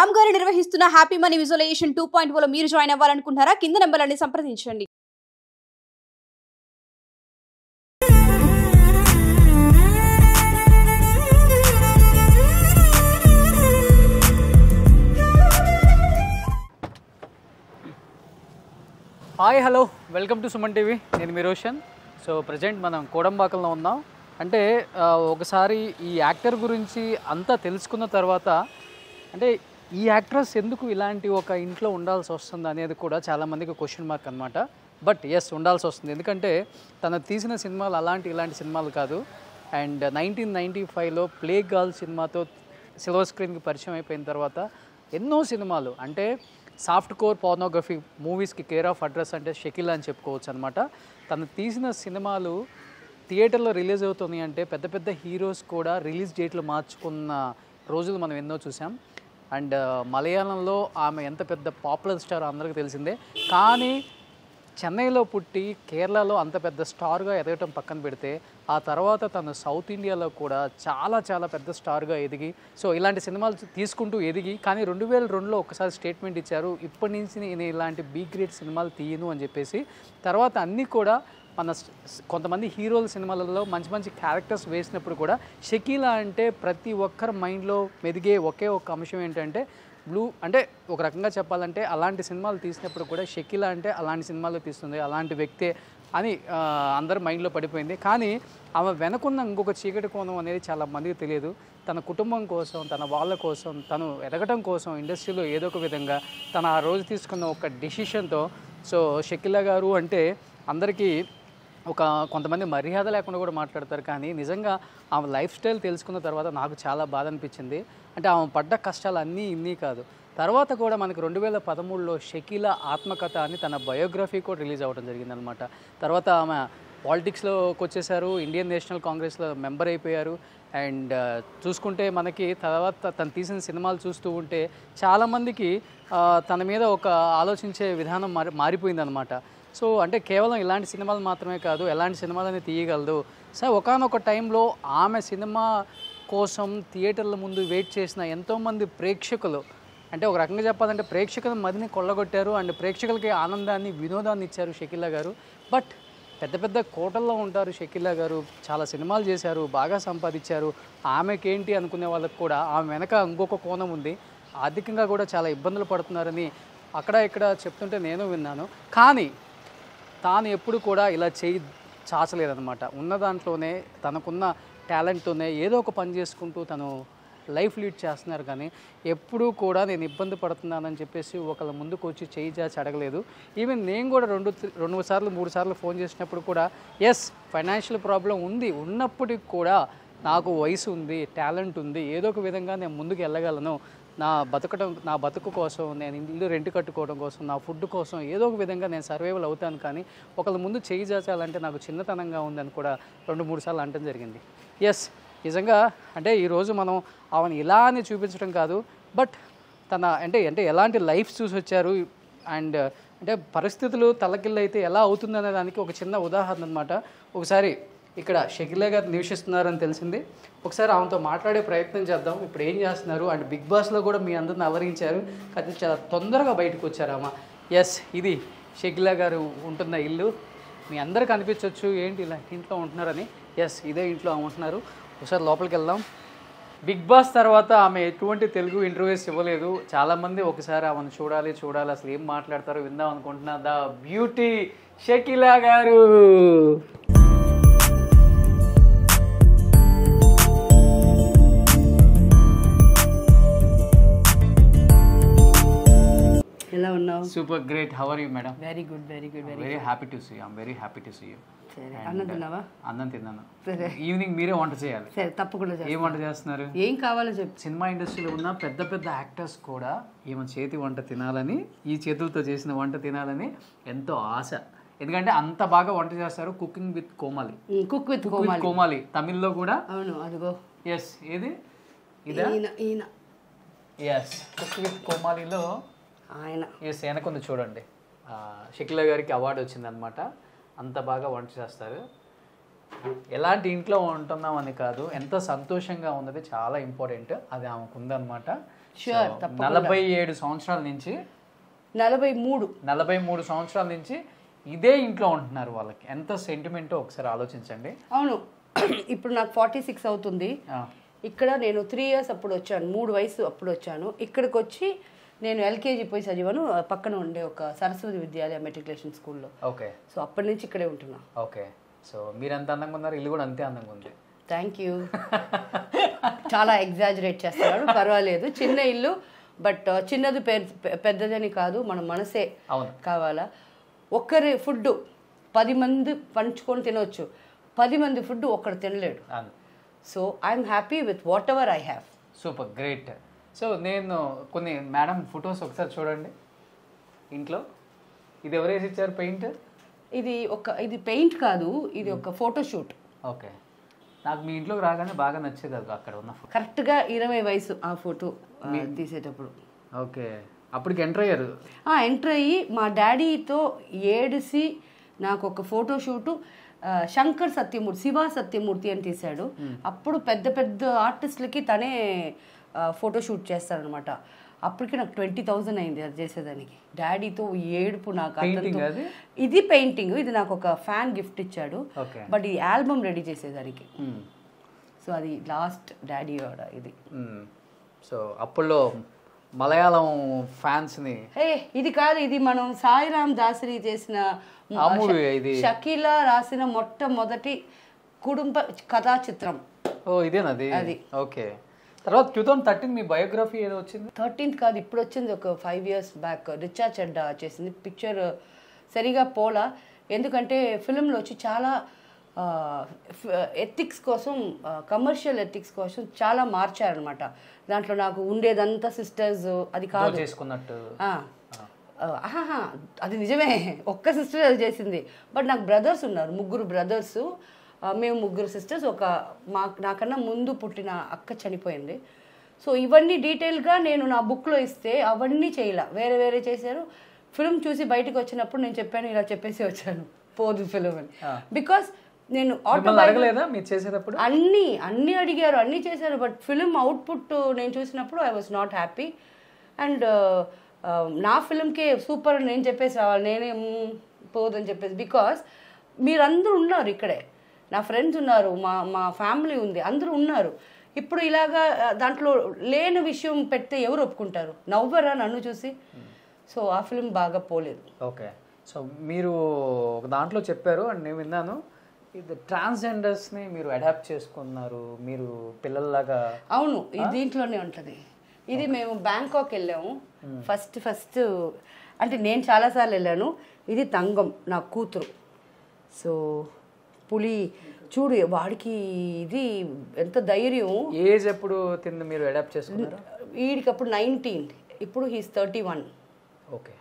రామ్ గారు నిర్వహిస్తున్న happy money visualisation 2.0 లో మీరు జాయిన్ అవ్వాలనుకుంటున్నారా? కింద నంబర్లని సంప్రదించండి. Hi hello welcome to Suman TV. నేను మీ రోషన్. సో ప్రజెంట్ మనం కోడంబాకంలో ఉన్నాం. అంటే ఒకసారి ఈ యాక్టర్ గురించి అంతా తెలుసుకున్న తర్వాత అంటే ఈ యాక్ట్రెస్ ఎందుకు ఇలాంటి ఒక ఇంట్లో ఉండాల్సి వస్తుంది అనేది కూడా చాలామందికి క్వశ్చన్ మార్క్ అనమాట. బట్ ఎస్, ఉండాల్సి వస్తుంది. ఎందుకంటే తను తీసిన సినిమాలు ఇలాంటి సినిమాలు కాదు. అండ్ 1995లో ప్లే గర్ల్ సినిమాతో సిల్వర్ స్క్రీన్కి పరిచయం అయిపోయిన తర్వాత ఎన్నో సినిమాలు అంటే సాఫ్ట్ కోర్ పోర్నోగ్రఫీ మూవీస్కి కేర్ ఆఫ్ అడ్రస్ అంటే షకీలా అని చెప్పుకోవచ్చు అనమాట. తను తీసిన సినిమాలు థియేటర్లో రిలీజ్ అవుతుంది అంటే పెద్ద పెద్ద హీరోస్ కూడా రిలీజ్ డేట్లు మార్చుకున్న రోజులు మనం ఎన్నో చూసాం. అండ్ మలయాళంలో ఆమె ఎంత పెద్ద పాపులర్ స్టార్ అందరికీ తెలిసిందే. కానీ చెన్నైలో పుట్టి కేరళలో అంత పెద్ద స్టార్గా ఎదగటం పక్కన పెడితే ఆ తర్వాత తను సౌత్ ఇండియాలో కూడా చాలా చాలా పెద్ద స్టార్గా ఎదిగి సో ఇలాంటి సినిమాలు తీసుకుంటూ ఎదిగి కానీ 2002లో ఒకసారి స్టేట్మెంట్ ఇచ్చారు, ఇప్పటి నుంచి నేను ఇలాంటి బీ గ్రేడ్ సినిమాలు తీయను అని చెప్పేసి. తర్వాత అన్నీ కూడా మన కొంతమంది హీరోల సినిమాలలో మంచి మంచి క్యారెక్టర్స్ వేసినప్పుడు కూడా షకీలా అంటే ప్రతి ఒక్కరి మైండ్లో మెదిగే ఒకే ఒక అంశం ఏంటంటే బ్లూ. అంటే ఒక రకంగా చెప్పాలంటే అలాంటి సినిమాలు తీసినప్పుడు కూడా షకీలా అంటే అలాంటి సినిమాలు తీస్తుంది, అలాంటి వ్యక్తే అని అందరి మైండ్లో పడిపోయింది. కానీ ఆమె వెనకున్న ఇంకొక చీకటి కోణం అనేది చాలా మందికి తెలియదు. తన కుటుంబం కోసం, తన వాళ్ళ కోసం, తను ఎదగటం కోసం ఇండస్ట్రీలో ఏదో ఒక విధంగా తను ఆ రోజు తీసుకున్న ఒక డెసిషన్తో సో షకీలా గారు అంటే అందరికీ కొంతమంది మర్యాద లేకుండా కూడా మాట్లాడతారు. కానీ నిజంగా ఆమె లైఫ్ స్టైల్ తెలుసుకున్న తర్వాత నాకు చాలా బాధ అనిపించింది. అంటే ఆమె పడ్డ కష్టాలు అన్నీ ఇన్ని కాదు. తర్వాత కూడా మనకి 2013లో షకీలా ఆత్మకథ అని తన బయోగ్రఫీ కూడా రిలీజ్ అవ్వడం జరిగిందనమాట. తర్వాత ఆమె పాలిటిక్స్లోకి వచ్చేసారు, ఇండియన్ నేషనల్ కాంగ్రెస్లో మెంబర్ అయిపోయారు. అండ్ చూసుకుంటే మనకి తర్వాత తను తీసిన సినిమాలు చూస్తూ ఉంటే చాలామందికి తన మీద ఒక ఆలోచించే విధానం మారిపోయిందనమాట. సో అంటే కేవలం ఇలాంటి సినిమాలు మాత్రమే కాదు, ఎలాంటి సినిమాలని తీయగలదు. సో ఒకానొక టైంలో ఆమె సినిమా కోసం థియేటర్ల ముందు వెయిట్ చేసిన ఎంతోమంది ప్రేక్షకులు అంటే ఒక రకంగా చెప్పాలంటే ప్రేక్షకుల మదిని కొల్లగొట్టారు. అండ్ ప్రేక్షకులకి ఆనందాన్ని, వినోదాన్ని ఇచ్చారు షకీలా గారు. బట్ పెద్ద పెద్ద కోటల్లో ఉంటారు షకీలా గారు, చాలా సినిమాలు చేశారు, బాగా సంపాదించారు. ఆమెకేంటి అనుకునే వాళ్ళకి కూడా ఆమె వెనక ఇంకొక కోణం ఉంది. ఆర్థికంగా కూడా చాలా ఇబ్బందులు పడుతున్నారని అక్కడ ఇక్కడ చెప్తుంటే నేను విన్నాను. కానీ తాను ఎప్పుడు కూడా ఇలా చేయి చాచలేదనమాట. ఉన్న దాంట్లోనే తనకున్న టాలెంట్తోనే ఏదో ఒక పని చేసుకుంటూ తను లైఫ్ లీడ్ చేస్తున్నారు. కానీ ఎప్పుడూ కూడా నేను ఇబ్బంది పడుతున్నానని చెప్పేసి ఒకళ్ళ ముందుకు వచ్చి చేయి చాచి అడగలేదు. ఈవెన్ నేను కూడా 2 సార్లు 3 సార్లు ఫోన్ చేసినప్పుడు కూడా ఎస్ ఫైనాన్షియల్ ప్రాబ్లం ఉంది, ఉన్నప్పటికి కూడా నాకు వయసు ఉంది, టాలెంట్ ఉంది, ఏదో ఒక విధంగా నేను ముందుకు వెళ్ళగలను, నా బతుకు కోసం, నేను ఇల్లు రెంట్ కట్టుకోవడం కోసం, నా ఫుడ్ కోసం ఏదో ఒక విధంగా నేను సర్వైవల్ అవుతాను. కానీ ఒకళ్ళ ముందు చేయి చాచాలంటే నాకు చిన్నతనంగా ఉందని కూడా 2-3 సార్లు అనడం జరిగింది. ఎస్, నిజంగా అంటే ఈరోజు మనం ఆమెను ఇలా అని చూపించడం కాదు, బట్ తన అంటే ఎలాంటి లైఫ్ చూసి వచ్చారు అండ్ అంటే పరిస్థితులు తలకిల్లైతే ఎలా అవుతుందనే దానికి ఒక చిన్న ఉదాహరణ అనమాట. ఒకసారి ఇక్కడ షకీలా గారు నివసిస్తున్నారని తెలిసింది. ఒకసారి ఆమెతో మాట్లాడే ప్రయత్నం చేద్దాం. ఇప్పుడు ఏం చేస్తున్నారు అండ్ బిగ్ బాస్లో కూడా మీ అందరిని అలరించారు, కానీ చాలా తొందరగా బయటకు వచ్చారు ఆమె. ఎస్, ఇది షకీలా గారు ఉంటున్న ఇల్లు. మీ అందరికి అనిపించవచ్చు ఏంటి ఇలా ఇంట్లో ఉంటున్నారని. ఎస్, ఇదే ఇంట్లో ఆమె ఉంటున్నారు. ఒకసారి లోపలికి వెళ్దాం. బిగ్ బాస్ తర్వాత ఆమె ఎటువంటి తెలుగు ఇంటర్వ్యూస్ ఇవ్వలేదు. చాలామంది ఒకసారి ఆమెను చూడాలి అసలు ఏం మాట్లాడతారో విందాం అనుకుంటున్నా. ద బ్యూటీ షకీలా గారు. ఎలా ఉన్నావు? Super great. How are you madam? Very good. Very happy to see you. I'm very happy to see you. సరే, అన్నం తిన్నావా? అన్నం తిన్నాను. సరే, ఈవినింగ్ మీరే వంట చేయాలి. సరే తప్పకుండా. ఏం వంట చేస్తున్నారు? ఏం కావాలో చెప్పు. సినిమా ఇండస్ట్రీలో ఉన్న పెద్ద పెద్ద యాక్టర్స్ కూడా ఈమె చేతి వంట తినాలని, ఈ చేతులతో చేసిన వంట తినాలని ఎంతో ఆశ. ఎందుకంటే అంత బాగా వంట చేస్తారు. Cooking with Comali. Cook with Comali తమిళ్లో కూడా. అవును, అదిగో. ఎస్, ఏది ఇదా? ఈయన. ఎస్, కుక్ విత్ కోమాలిలో ఆయన. ఎస్, వెనకుంది చూడండి. షకీలా గారికి అవార్డు వచ్చిందనమాట. అంత బాగా వంట చేస్తారు. ఎలాంటి ఇంట్లో ఉంటున్నాం అని కాదు, ఎంత సంతోషంగా ఉన్నది చాలా ఇంపార్టెంట్. అది ఆమెకు ఉందన్నమాట. షూర్, 47 సంవత్సరాల నుంచి 43. 43 సంవత్సరాల నుంచి ఇదే ఇంట్లో ఉంటున్నారు. వాళ్ళకి ఎంత సెంటిమెంటో ఒకసారి ఆలోచించండి. అవును. ఇప్పుడు నాకు 46 అవుతుంది. ఇక్కడ నేను 3 years అప్పుడు వచ్చాను, 3 వయసు అప్పుడు వచ్చాను. ఇక్కడికి వచ్చి నేను LKG పోయి చదివాను, పక్కన ఉండే ఒక సరస్వతి విద్యాలయ మెట్రికులేషన్ స్కూల్లో. ఓకే. సో అప్పటి నుంచి ఇక్కడే ఉంటున్నా. ఓకే. సో మీరు ఎంత అందంగా ఉన్నారు, ఇల్లు కూడా అంతే అందంగా ఉంది. Thank you. చాలా ఎగ్జాజరేట్ చేస్తున్నాడు, పర్వాలేదు. చిన్న ఇల్లు, బట్ చిన్నది పెద్దదని కాదు, మన మనసే కావాలా. ఒక్కరి ఫుడ్ 10 మంది పంచుకొని తినవచ్చు, 10 మంది ఫుడ్ ఒక్కడు తినలేడు. So I'm happy with whatever I have. Super, great. So నేను కొన్ని మేడం ఫొటోస్ ఒకసారి చూడండి ఇంట్లో. ఇది ఎవరు వేసి ఇచ్చారు పెయింట్? ఇది పెయింట్ కాదు, ఇది ఒక ఫోటోషూట్. ఓకే. నాకు మీ ఇంట్లోకి రాగానే బాగా నచ్చేది అది అక్కడ ఉన్న ఫోటో. కరెక్ట్గా 20 వయసు ఆ ఫోటో తీసేటప్పుడు. ఓకే. అప్పటికి ఎంటర్ అయ్యారు? ఎంటర్ అయ్యి మా డాడీతో ఏడిసి నాకు ఒక ఫోటోషూటు శంకర్ సత్యమూర్తి, శివ సత్యమూర్తి అని తీశాడు. అప్పుడు పెద్ద పెద్ద ఆర్టిస్టులకి తనే ఫోటోషూట్ చేస్తారనమాట. అప్పటికి నాకు 20,000 అయింది అది చేసేదానికి. డాడీతో ఏడుపు నాకు. ఇది పెయింటింగ్, ఇది నాకు ఒక ఫ్యాన్ గిఫ్ట్ ఇచ్చాడు, బట్ ఈ ఆల్బమ్ రెడీ చేసేదానికి. సో అది లాస్ట్ డాడీ ఇది. సో అప్పుల్లో మలయాళం ఫ్యాన్స్ ని ఇది కాదు, ఇది మనం సాయిరామ్ దాసరి చేసిన షకీలా రాసిన మొట్టమొదటి కుటుంబ కథా చిత్రం. ఓ ఇదేనది. అది ఓకే. తర్వాత 2013 మీ బయోగ్రఫీ ఏదో వచ్చింది. 13th కాదు, ఇప్పుడు వచ్చింది, ఒక 5 years బ్యాక్. రిచా చెడ్డా చేసింది. పిక్చర్ సరిగా పోలా, ఎందుకంటే ఫిల్మ్లో వచ్చి చాలా ఎథిక్స్ కోసం, కమర్షియల్ ఎథిక్స్ కోసం చాలా మార్చారనమాట. దాంట్లో నాకు ఉండేదంతా సిస్టర్స్ అది కాదు చేసుకున్నట్టు. అది నిజమే, ఒక్క సిస్టర్ అది చేసింది. బట్ నాకు బ్రదర్స్ ఉన్నారు, 3 బ్రదర్స్. మేము 3 సిస్టర్స్. నాకన్నా ముందు పుట్టిన అక్క చనిపోయింది. సో ఇవన్నీ డీటెయిల్గా నేను నా బుక్లో ఇస్తే అవన్నీ చేయలే, వేరే వేరే చేశారు. ఫిల్మ్ చూసి బయటకు వచ్చినప్పుడు నేను చెప్పాను, ఇలా చెప్పేసి వచ్చాను పోదు ఫిల్మ్ అని. బికాస్ నేను అన్నీ అడిగారు, అన్నీ చేశారు, బట్ ఫిల్మ్ అవుట్పుట్ నేను చూసినప్పుడు I was not happy. And నా ఫిల్మ్కే సూపర్ అని నేను చెప్పేసి రావాలి, నేనే పోదని చెప్పేసి. బికాస్ మీరందరూ ఉన్నారు ఇక్కడే, నా ఫ్రెండ్స్ ఉన్నారు, మా ఫ్యామిలీ ఉంది, అందరూ ఉన్నారు. ఇప్పుడు ఇలాగా దాంట్లో లేని విషయం పెడితే ఎవరు ఒప్పుకుంటారు? నవ్వరా నన్ను చూసి? సో ఆ ఫిల్మ్ బాగా పోలేదు. ఓకే. సో మీరు ఒక దాంట్లో చెప్పారు అండ్ నేను విన్నాను, ఇది ట్రాన్స్జెండర్స్ని మీరు అడాప్ట్ చేసుకున్నారు మీరు పిల్లల్లాగా. అవును, ఇది దీంట్లోనే ఉంటుంది. ఇది మేము బ్యాంకాక్ వెళ్ళాము ఫస్ట్. అంటే నేను చాలాసార్లు వెళ్ళాను. ఇది తంగం, నా కూతురు. సో పులి చూడు, వాడికి ఇది ఎంత ధైర్యం. ఏజ్ ఎప్పుడు తింది మీరు అడాప్ట్ చేసుకున్నారు? వీడికి అప్పుడు 19, ఇప్పుడు హీస్ 31. ఓకే.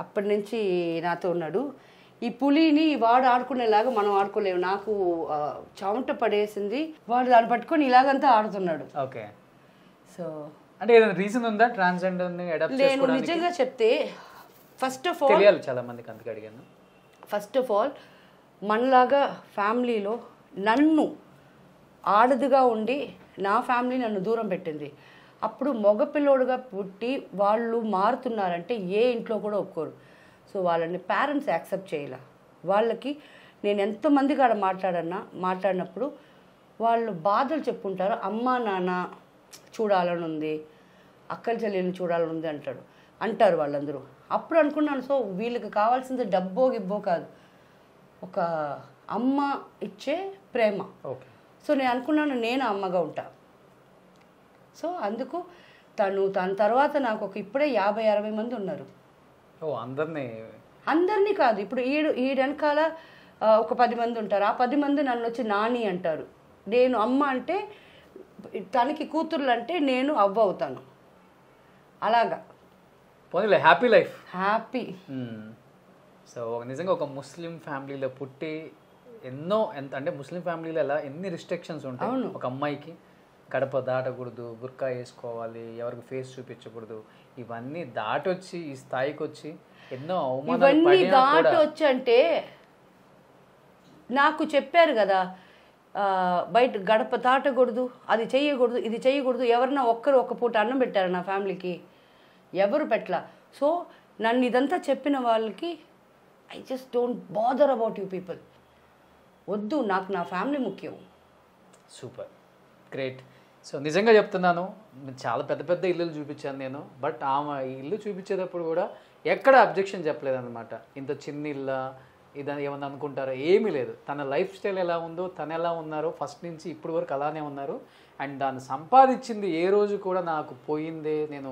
అప్పటి నుంచి నాతో ఉన్నాడు. ఈ పులిని వాడు ఆడుకునేలాగా మనం ఆడుకోలేము. నాకు చెమట పడేసింది, వాడు దాన్ని పట్టుకొని ఇలాగంతా ఆడుతున్నాడు. ఓకే. సో అంటే ఏదైనా రీజన్ ఉందా ట్రాన్స్జెండర్ని అడాప్ట్ చేసుకోవడానికి? నేను నిజంగా చెప్తే ఫస్ట్ ఆఫ్ ఆల్ తెలియాలి చాలా మందికి, అందుకే అడిగాను. ఫస్ట్ ఆఫ్ ఆల్ మనలాగా ఫ్యామిలీలో నన్ను ఆడదుగా ఉండి నా ఫ్యామిలీ నన్ను దూరం పెట్టింది. అప్పుడు మగపిల్లోడుగా పుట్టి వాళ్ళు మారుతున్నారంటే ఏ ఇంట్లో కూడా ఒప్పుకోరు. సో వాళ్ళని పేరెంట్స్ యాక్సెప్ట్ చేయాల. వాళ్ళకి నేను ఎంతమంది కాడ మాట్లాడినప్పుడు వాళ్ళు బాధలు చెప్పుకుంటారు. అమ్మ నాన్న చూడాలని ఉంది, అక్కల చెల్లెల్ని చూడాలని ఉంది అంటారు వాళ్ళందరూ. అప్పుడు అనుకున్నాను, సో వీళ్ళకి కావాల్సింది డబ్బో గిబ్బో కాదు, ఒక అమ్మ ఇచ్చే ప్రేమ. ఓకే. సో నేను అనుకున్నాను నేను అమ్మగా ఉంటా. సో అందుకు తన తర్వాత నాకు ఇప్పుడే 50-60 మంది ఉన్నారు. అందరినీ కాదు, ఇప్పుడు ఈ వెనకాల ఒక 10 మంది ఉంటారు. ఆ 10 మంది నన్ను వచ్చి నాని అంటారు. నేను అమ్మ అంటే తనకి కూతుర్లు అంటే నేను అవ్వ అవుతాను. అలాగా హ్యాపీ లైఫ్, హ్యాపీ. సో నిజంగా ఒక ముస్లిం ఫ్యామిలీలో పుట్టి అంటే ముస్లిం ఫ్యామిలీలో ఎన్ని రిస్ట్రిక్షన్స్ ఉంటాయి. ఒక అమ్మాయికి గడప దాటకూడదు, బుర్కా వేసుకోవాలి, ఎవరికి ఫేస్ చూపించకూడదు, ఇవన్నీ దాటొచ్చి ఈ స్థాయికి వచ్చి ఎన్నో ఇవన్నీ దాటొచ్చి అంటే నాకు చెప్పారు కదా, బయట గడప తాటకూడదు, అది చేయకూడదు, ఇది చేయకూడదు. ఎవరన్నా ఒక్కరు ఒక్క పూట అన్నం పెట్టారు నా ఫ్యామిలీకి? ఎవరు పెట్టలా. సో నన్ను ఇదంతా చెప్పిన వాళ్ళకి I just don't bother about you people. వద్దు, నాకు నా ఫ్యామిలీ ముఖ్యం. Super, great. సో నిజంగా చెప్తున్నాను, చాలా పెద్ద పెద్ద ఇల్లులు చూపించాను నేను, బట్ ఆమె ఈ ఇల్లు చూపించేటప్పుడు కూడా ఎక్కడ అబ్జెక్షన్ చెప్పలేదన్నమాట. ఇంత చిన్న ఇల్లా ఇదని ఏమన్నా అనుకుంటారో ఏమీ లేదు. తన లైఫ్ స్టైల్ ఎలా ఉందో, తను ఎలా ఉన్నారో ఫస్ట్ నుంచి ఇప్పుడు వరకు అలానే ఉన్నారు. అండ్ దాన్ని సంపాదించింది ఏ రోజు కూడా నాకు పోయిందే, నేను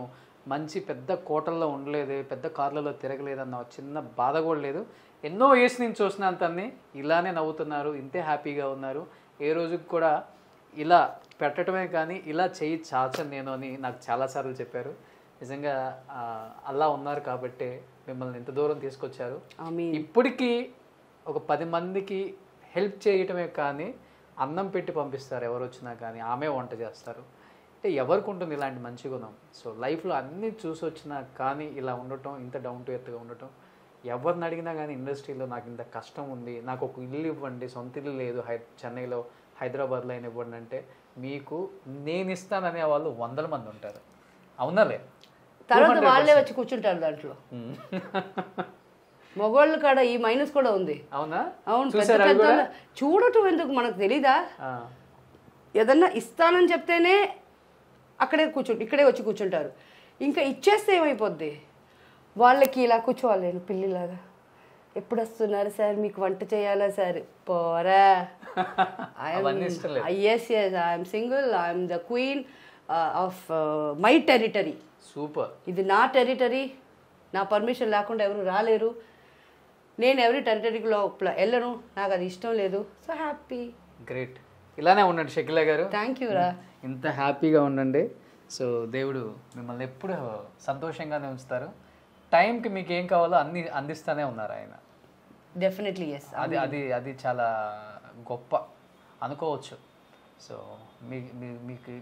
మంచి పెద్ద కోటల్లో ఉండలేదు, పెద్ద కార్లలో తిరగలేదన్న చిన్న బాధ కూడా లేదు. ఎన్నో ఇయర్స్ నుంచి చూసినాను తన్ని, ఇలానే నవ్వుతున్నారు, ఇంతే హ్యాపీగా ఉన్నారు. ఏ రోజుకి కూడా ఇలా పెట్టడమే కానీ ఇలా చేయి చాచను నేను అని నాకు చాలాసార్లు చెప్పారు. నిజంగా అలా ఉన్నారు కాబట్టే మిమ్మల్ని ఇంత దూరం తీసుకొచ్చారు. ఇప్పటికీ ఒక 10 మందికి హెల్ప్ చేయటమే కానీ అన్నం పెట్టి పంపిస్తారు ఎవరు వచ్చినా కానీ, ఆమె వంట చేస్తారు. అంటే ఎవరికి ఉంటుంది ఇలాంటి మంచి గుణం? సో లైఫ్లో అన్నీ చూసి వచ్చినా కానీ ఇలా ఉండటం, ఇంత డౌన్ టు ఎర్త్గా ఉండటం. ఎవరిని అడిగినా కానీ ఇండస్ట్రీలో నాకు ఇంత కష్టం ఉంది, నాకు ఒక ఇల్లు ఇవ్వండి, సొంత ఇల్లు లేదు చెన్నైలో, హైదరాబాద్లో అయినా ఇవ్వండి అంటే మీకు నేను ఇస్తాననే వాళ్ళు 100 మంది ఉంటారు. అవునాలే? తర్వాత వాళ్ళే వచ్చి కూర్చుంటారు దాంట్లో. మగవాళ్ళు కాడ ఈ మైనస్ కూడా ఉంది. అవునా? అవును. చూడటం ఎందుకు మనకు తెలీదా? ఏదన్నా ఇస్తానని చెప్తేనే ఇక్కడే వచ్చి కూర్చుంటారు. ఇంకా ఇచ్చేస్తే ఏమైపోద్ది? వాళ్ళకి ఇలా కూర్చోవాలి, నేను పిల్లిలాగా. ఎప్పుడు వస్తున్నారు సార్, మీకు వంట చేయాలా సార్? పోరా. Yes I'm single, I'm the queen of my territory. Super. ఇది నా టెరిటరీ, నా పర్మిషన్ లేకుండా ఎవరు రాలేరు. నేను ఎవరి టెరిటరీలో వెళ్ళను, నాకు అది ఇష్టం లేదు. So happy. గ్రేట్. ఇలానే ఉండండి షకీలా గారు. థ్యాంక్ యూ రా. ఇంత హ్యాపీగా ఉండండి. సో దేవుడు మిమ్మల్ని ఎప్పుడు సంతోషంగానే ఉంచుతారు. టైంకి మీకు ఏం కావాలో అన్ని అందిస్తూనే ఉన్నారు ఆయన. Definitely yes. అది చాలా గొప్ప అనుకోవచ్చు. సో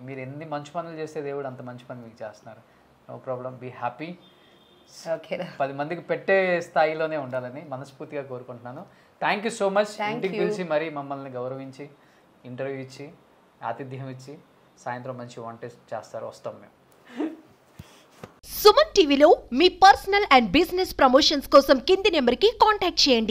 మీరు ఎన్ని మంచి పనులు చేస్తే దేవుడు అంత మంచి పని మీకు చేస్తున్నారు. No problem, be happy. Okay. 10 మందికి పెట్టే స్థాయిలోనే ఉండాలని మనస్ఫూర్తిగా కోరుకుంటున్నాను. Thank you so much. ఇంటికి పిలిచి మరీ మమ్మల్ని గౌరవించి ఇంటర్వ్యూ ఇచ్చి ఆతిథ్యం ఇచ్చి సాయంత్రం మంచి వంట చేస్తారు, వస్తాం మేము. సుమన్ టీవీలో మీ పర్సనల్ అండ్ బిజినెస్ ప్రమోషన్స్ కోసం కింది నెంబర్కి కాంటాక్ట్ చేయండి.